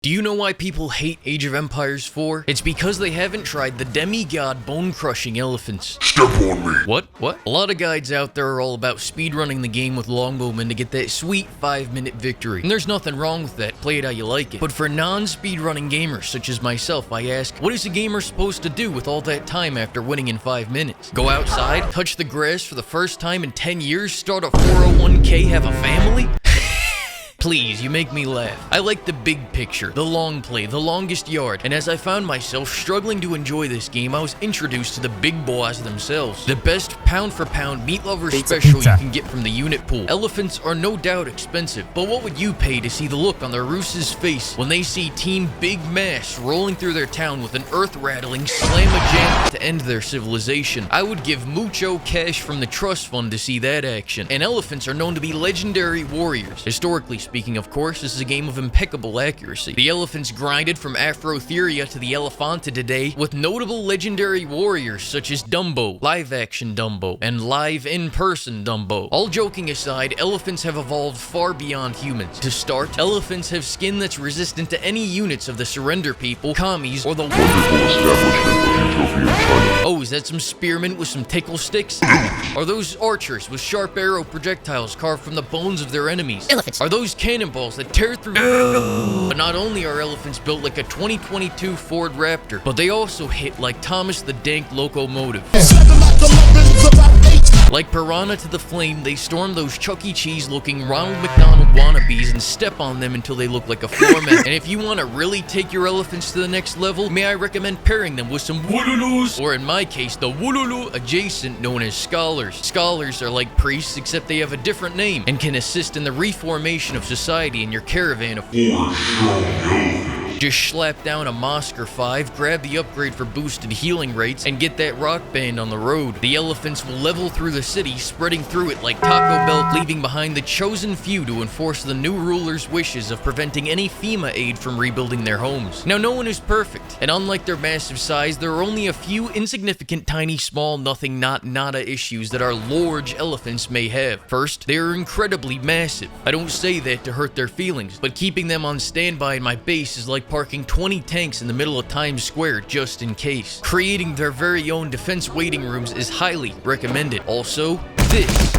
Do you know why people hate Age of Empires 4? It's because they haven't tried the demigod bone-crushing elephants. Step on me. What? A lot of guides out there are all about speedrunning the game with longbowmen to get that sweet 5-minute victory. And there's nothing wrong with that, play it how you like it. But for non-speedrunning gamers such as myself, I ask, what is a gamer supposed to do with all that time after winning in 5 minutes? Go outside, touch the grass for the first time in 10 years, start a 401k, have a family? Please, you make me laugh. I like the big picture, the long play, the longest yard, and as I found myself struggling to enjoy this game, I was introduced to the big boss themselves. The best pound-for-pound meat lover special you can get from the unit pool. Elephants are no doubt expensive, but what would you pay to see the look on the Roos's face when they see Team Big Mass rolling through their town with an earth-rattling slam-a-jam to end their civilization? I would give mucho cash from the trust fund to see that action. And elephants are known to be legendary warriors. Historically speaking, of course, this is a game of impeccable accuracy. The elephants grinded from Afrotheria to the Elephanta today, with notable legendary warriors such as Dumbo, live-action Dumbo, and live-in-person Dumbo. All joking aside, elephants have evolved far beyond humans. To start, elephants have skin that's resistant to any units of the Surrender People, Commies, or the Wonderful establishment of utopian China. Oh, is that some spearmen with some tickle sticks? Are those archers with sharp arrow projectiles carved from the bones of their enemies? Elephants. Are those cannonballs that tear through? But not only are elephants built like a 2022 Ford Raptor, but they also hit like Thomas the Dank Locomotive. Like Piranha to the Flame, they storm those Chuck E. Cheese looking Ronald McDonald wannabes and step on them until they look like a floor mat. And if you want to really take your elephants to the next level, may I recommend pairing them with some Woolooloos, or in my case, the Woolooloo adjacent known as Scholars. Scholars are like priests, except they have a different name and can assist in the reformation of society in your caravan of Just slap down a Mosker 5, grab the upgrade for boosted healing rates, and get that rock band on the road. The elephants will level through the city, spreading through it like Taco Bell, leaving behind the chosen few to enforce the new ruler's wishes of preventing any FEMA aid from rebuilding their homes. Now, no one is perfect, and unlike their massive size, there are only a few insignificant, tiny, small, nothing, not, nada issues that our large elephants may have. First, they are incredibly massive. I don't say that to hurt their feelings, but keeping them on standby in my base is like parking 20 tanks in the middle of Times Square just in case. Creating their very own defense waiting rooms is highly recommended. Also, this.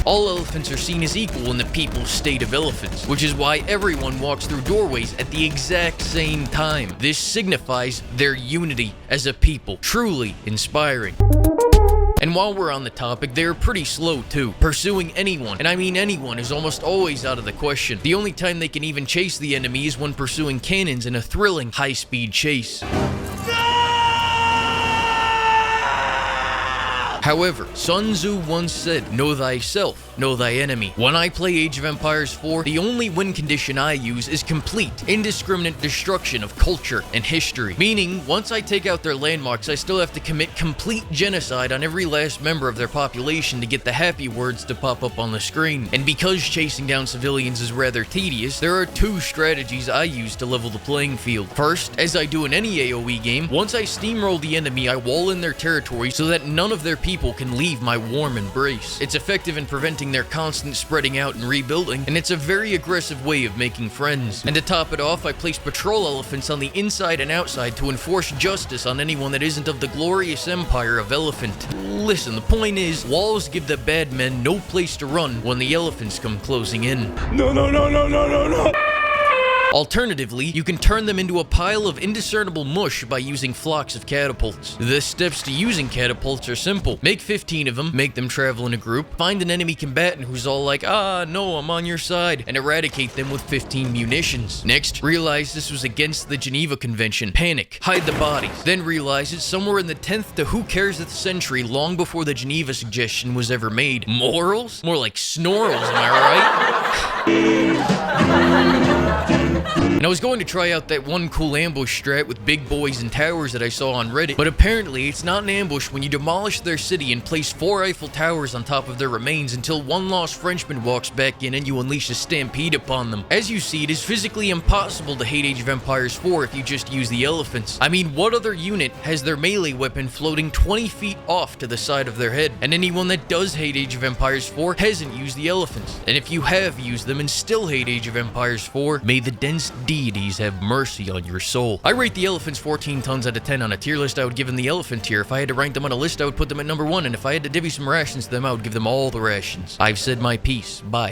All elephants are seen as equal in the people's state of elephants, which is why everyone walks through doorways at the exact same time. This signifies their unity as a people. Truly inspiring. And while we're on the topic, they're pretty slow too. Pursuing anyone, and I mean anyone, is almost always out of the question. The only time they can even chase the enemy is when pursuing cannons in a thrilling high-speed chase. However, Sun Tzu once said, know thyself, know thy enemy. When I play Age of Empires 4, the only win condition I use is complete, indiscriminate destruction of culture and history. Meaning, once I take out their landmarks, I still have to commit complete genocide on every last member of their population to get the happy words to pop up on the screen. And because chasing down civilians is rather tedious, there are two strategies I use to level the playing field. First, as I do in any AoE game, once I steamroll the enemy, I wall in their territory so that none of their people can leave my warm embrace. It's effective in preventing their constant spreading out and rebuilding, and it's a very aggressive way of making friends. And to top it off, I place patrol elephants on the inside and outside to enforce justice on anyone that isn't of the glorious empire of elephant. Listen, the point is, walls give the bad men no place to run when the elephants come closing in. No. Alternatively, you can turn them into a pile of indiscernible mush by using flocks of catapults. The steps to using catapults are simple. Make 15 of them, make them travel in a group, find an enemy combatant who's all like, ah, no, I'm on your side, and eradicate them with 15 munitions. Next, realize this was against the Geneva Convention. Panic, hide the bodies. Then realize it's somewhere in the 10th to who cares of the century, long before the Geneva suggestion was ever made. Morals? More like snorrels, am I right? And I was going to try out that one cool ambush strat with big boys and towers that I saw on Reddit, but apparently it's not an ambush when you demolish their city and place 4 Eiffel Towers on top of their remains until one lost Frenchman walks back in and you unleash a stampede upon them. As you see, it is physically impossible to hate Age of Empires 4 if you just use the elephants. I mean, what other unit has their melee weapon floating 20 feet off to the side of their head? And anyone that does hate Age of Empires 4 hasn't used the elephants. And if you have used them and still hate Age of Empires 4, may the immense deities have mercy on your soul. I rate the elephants 14 tons out of 10 on a tier list. I would give them the elephant tier. If I had to rank them on a list, I would put them at number 1, and if I had to divvy some rations to them, I would give them all the rations. I've said my piece. Bye.